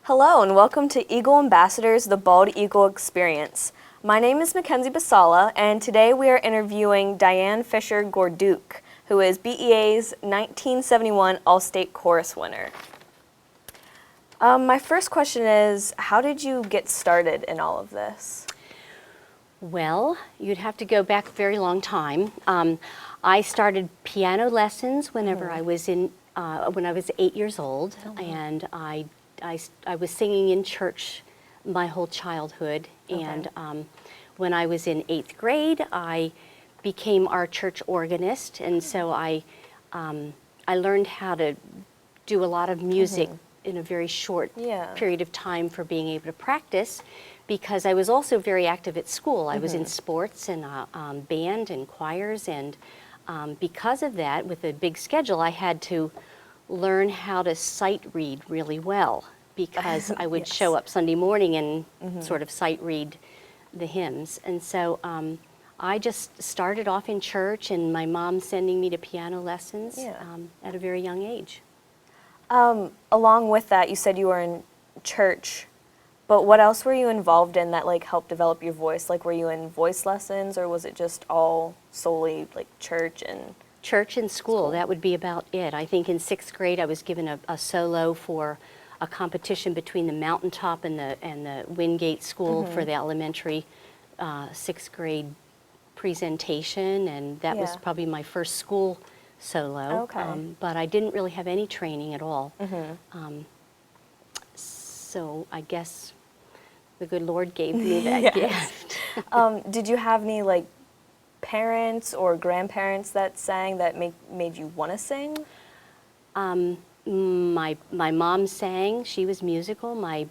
Hello and welcome to Eagle Ambassadors, the Bald Eagle Experience. My name is Mackenzie Basala, and today we are interviewing Diane Fisher Gordeuk, who is BEA's 1971 AllState Chorus winner. My first question is, how did you get started in all of this? Well, you'd have to go back a very long time. I started piano lessons whenever I was when I was 8 years old, and I was singing in church my whole childhood. Okay. And when I was in 8th grade, I became our church organist, and so I learned how to do a lot of music in a very short period of time for being able to practice, because I was also very active at school. I was in sports and band and choirs, and because of that, with a big schedule, I had to learn how to sight read really well, because I would show up Sunday morning and sort of sight read the hymns. And so I just started off in church, and my mom sending me to piano lessons at a very young age. Along with that, you said you were in church, but what else were you involved in that like helped develop your voice? Like, were you in voice lessons, or was it just all solely like church and school? That would be about it. I think in 6th grade I was given a solo for a competition between the Mountaintop and the Wingate School for the elementary 6th grade presentation, and that was probably my first school solo. Okay. But I didn't really have any training at all. So I guess the good Lord gave me that gift. Did you have any like parents or grandparents that sang that made you want to sing? My mom sang. She was musical. My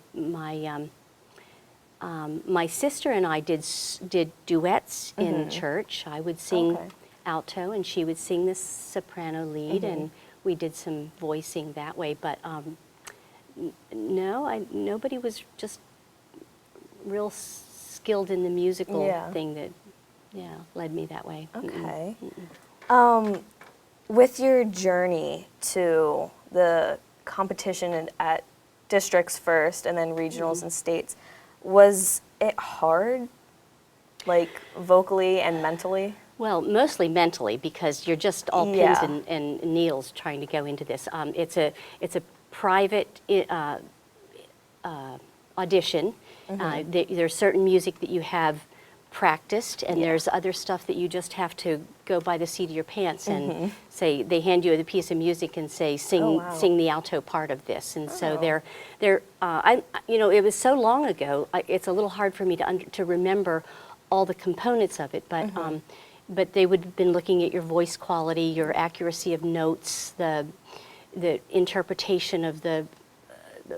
sister and I did duets in church. I would sing alto, and she would sing the soprano lead, and we did some voicing that way. But nobody was just real skilled in the musical thing that led me that way. Okay. With your journey to the competition at districts first and then regionals and states, was it hard, like vocally and mentally? Well, mostly mentally, because you're just all pins and needles trying to go into this. It's a private audition. There's certain music that you have practiced, and there's other stuff that you just have to go by the seat of your pants and say, they hand you a piece of music and say, sing the alto part of this. And so it was so long ago, it's a little hard for me to remember all the components of it, but they would have been looking at your voice quality, your accuracy of notes, the interpretation of the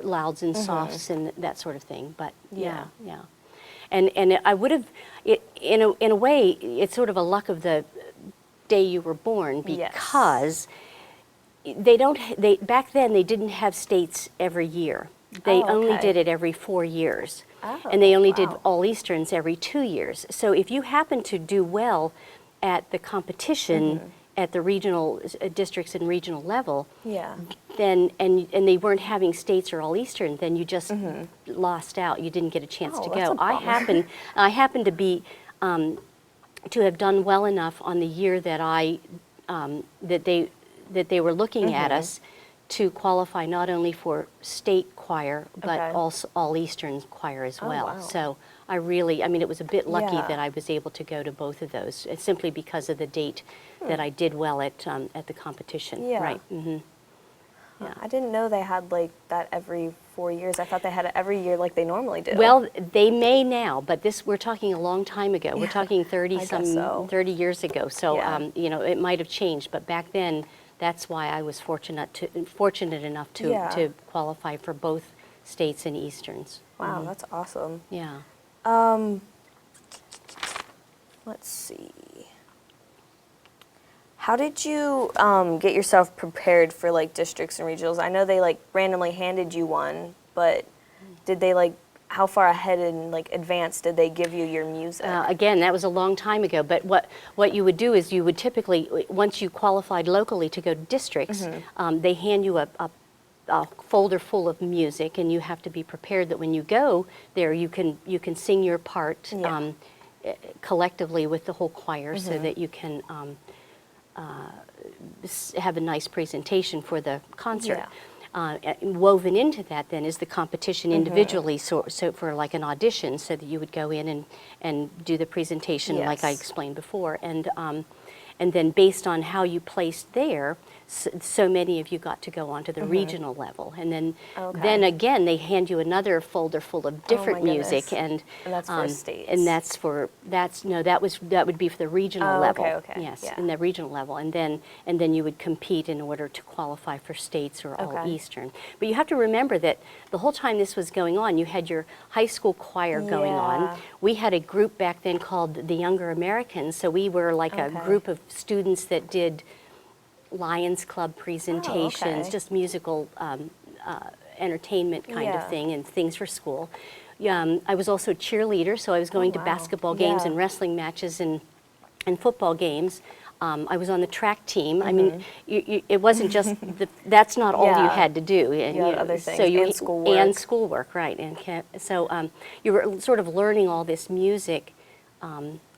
louds and softs and that sort of thing. But and I would have, in a way, it's sort of a luck of the day you were born, because back then they didn't have states every year. They only did it every 4 years, and they only did All Easterns every 2 years. So if you happen to do well at the competition at the regional districts and regional level, then and they weren't having states or All Eastern, then you just lost out. You didn't get a chance to go. I happened to be to have done well enough on the year that that they were looking at us to qualify not only for state choir but also All Eastern choir as well. Wow. So I mean, it was a bit lucky that I was able to go to both of those, simply because of the date that I did well at the competition. Right. I didn't know they had like that every 4 years. I thought they had it every year like they normally do. Well, they may now, but we're talking a long time ago. We're talking 30 years ago. So it might have changed, but back then, that's why I was fortunate enough to qualify for both states and Easterns. Wow, that's awesome. Yeah. Let's see. How did you get yourself prepared for like districts and regionals? I know they like randomly handed you one, but did they like, how far ahead in like advance did they give you your music? Again, that was a long time ago, but what you would do is you would typically, once you qualified locally to go to districts, they hand you a a folder full of music, and you have to be prepared that when you go there, you can sing your part collectively with the whole choir, so that you can have a nice presentation for the concert. Woven into that then is the competition individually, so for like an audition, so that you would go in and do the presentation like I explained before, and then based on how you placed there, so many of you got to go on to the regional level, and then again they hand you another folder full of different music, and that's for states. and that would be for the regional level. Yes, in the regional level, and then you would compete in order to qualify for states or all Eastern. But you have to remember that the whole time this was going on, you had your high school choir going on. We had a group back then called the Younger Americans, so we were like a group of students that did Lions Club presentations, just musical entertainment kind of thing, and things for school. I was also a cheerleader, so I was going to basketball games and wrestling matches and football games. I was on the track team. I mean, it wasn't just that's not all you had to do. And, you had other things, so and schoolwork. And schoolwork, right. And so you were sort of learning all this music.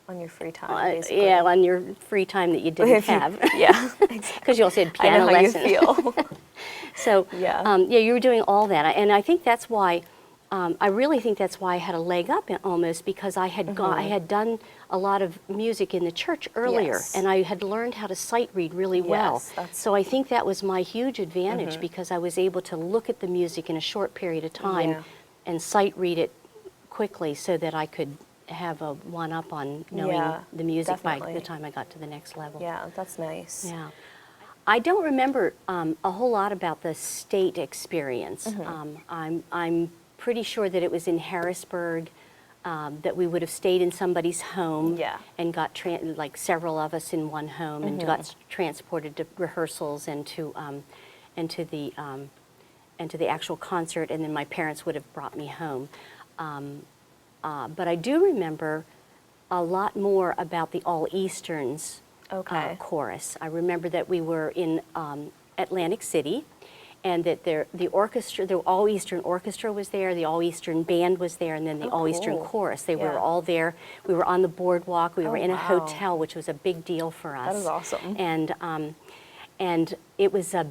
On your free time, basically. Yeah, on your free time that you didn't have. Because you also had piano lessons. I know how you feel. So, you were doing all that. And I think that's why, I really think that's why I had a leg up almost, because I had I had done a lot of music in the church earlier, and I had learned how to sight read really well. So I think that was my huge advantage, because I was able to look at the music in a short period of time and sight read it quickly, so that I could have a one-up on knowing the music by the time I got to the next level. Yeah, that's nice. Yeah. I don't remember a whole lot about the state experience. I'm pretty sure that it was in Harrisburg, that we would have stayed in somebody's home and got, like several of us in one home, and got transported to rehearsals and to the actual concert, and then my parents would have brought me home. But I do remember a lot more about the All Easterns chorus. I remember that we were in Atlantic City, and that the orchestra, the All Eastern Orchestra was there, the All Eastern Band was there, and then the All Eastern Chorus. They were all there. We were on the boardwalk. We were in a hotel, which was a big deal for us. That is awesome. And it was a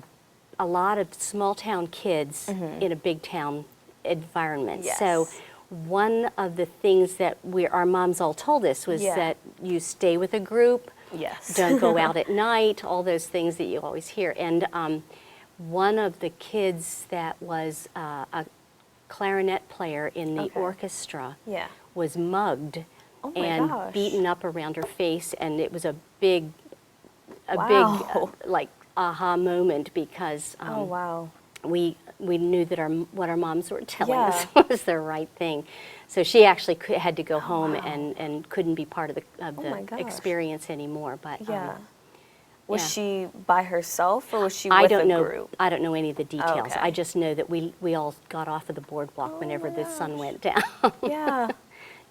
lot of small town kids in a big town environment. So one of the things that our moms all told us was that you stay with a group, don't go out at night, all those things that you always hear. And one of the kids that was a clarinet player in the orchestra was mugged and beaten up around her face, and it was a big like aha moment, because we knew that what our moms were telling us was the right thing. So she actually had to go home and couldn't be part of the experience anymore. But was she by herself, or was she with a group? I don't know any of the details. I just know that we all got off of the boardwalk whenever the sun went down.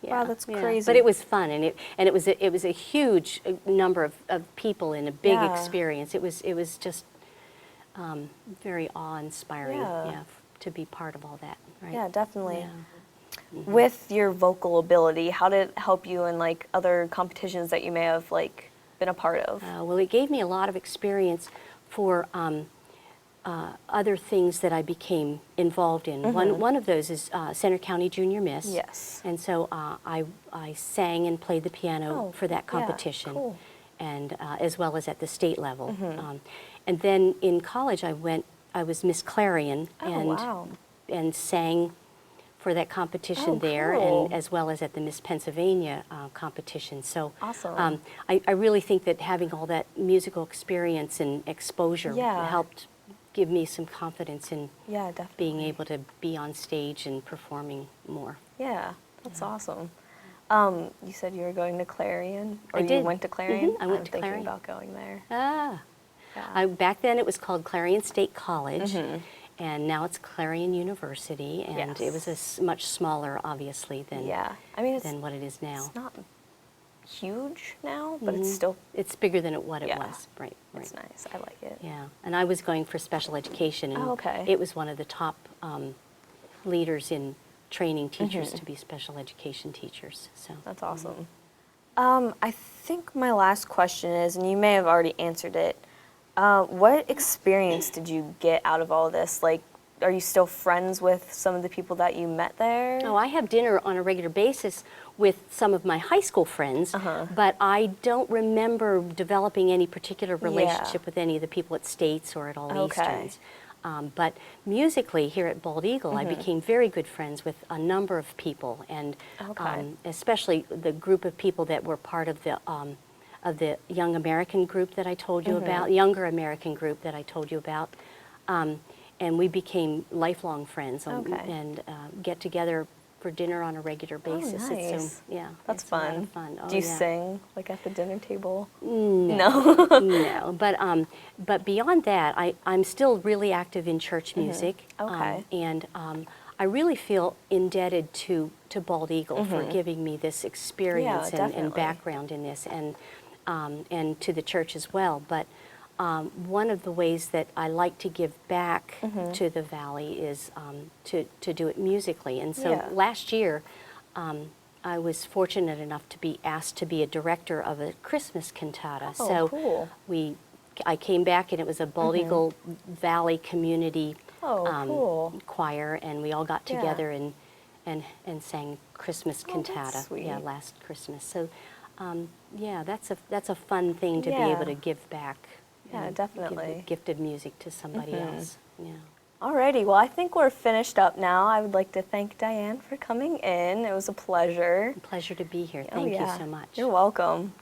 Wow, that's crazy. But it was fun, and it was a huge number of people in a big experience. It was just very awe-inspiring, to be part of all that. Right? Yeah, definitely. With your vocal ability, how did it help you in like other competitions that you may have like been a part of? Well, it gave me a lot of experience for other things that I became involved in. One of those is Center County Junior Miss. Yes. And so I sang and played the piano for that competition, and as well as at the state level. And then in college, I was Miss Clarion, and sang for that competition there, and as well as at the Miss Pennsylvania competition. So awesome. I really think that having all that musical experience and exposure helped give me some confidence in being able to be on stage and performing more. Yeah, that's awesome. You said you were going to Clarion, or you went to Clarion? I went to Clarion. I'm thinking about going there. Back then it was called Clarion State College, and now it's Clarion University, and it was much smaller, obviously, than than what it is now. It's not huge now, but it's still, It's bigger than what it Yeah. was. Right. it's nice. I like it. Yeah, and I was going for special education, and Oh, okay. it was one of the top leaders in training teachers to be special education teachers. So That's awesome. I think my last question is, and you may have already answered it, what experience did you get out of all this? Like, are you still friends with some of the people that you met there? Oh, I have dinner on a regular basis with some of my high school friends, but I don't remember developing any particular relationship with any of the people at States or at All Okay. Easterns. But musically, here at Bald Eagle, I became very good friends with a number of people, and Okay. especially the group of people that were part of the Young American group that I told you about, Younger American group that I told you about. And we became lifelong friends Okay. and get together for dinner on a regular basis. nice. It's, yeah, That's it's a lot fun. of fun. Oh, Do you yeah. sing, like, at the dinner table? No, no. But beyond that, I'm still really active in church music. Okay. And I really feel indebted to Bald Eagle for giving me this experience and definitely. background in this, and to the church as well. But one of the ways that I like to give back to the Valley is to do it musically. And so Yeah. last year, I was fortunate enough to be asked to be a director of a Christmas cantata. Oh, so cool. I came back, and it was a Bald Eagle Valley community Cool. choir, and we all got Yeah. together and sang Christmas cantata. sweet. Yeah, last Christmas. So yeah, that's a fun thing to be Yeah. able to give back. Yeah, and definitely. Give the gift of music to somebody else. Yeah. Alrighty, well, I think we're finished up now. I would like to thank Diane for coming in. It was a pleasure. Pleasure to be here. Oh, Thank yeah. you so much. You're welcome.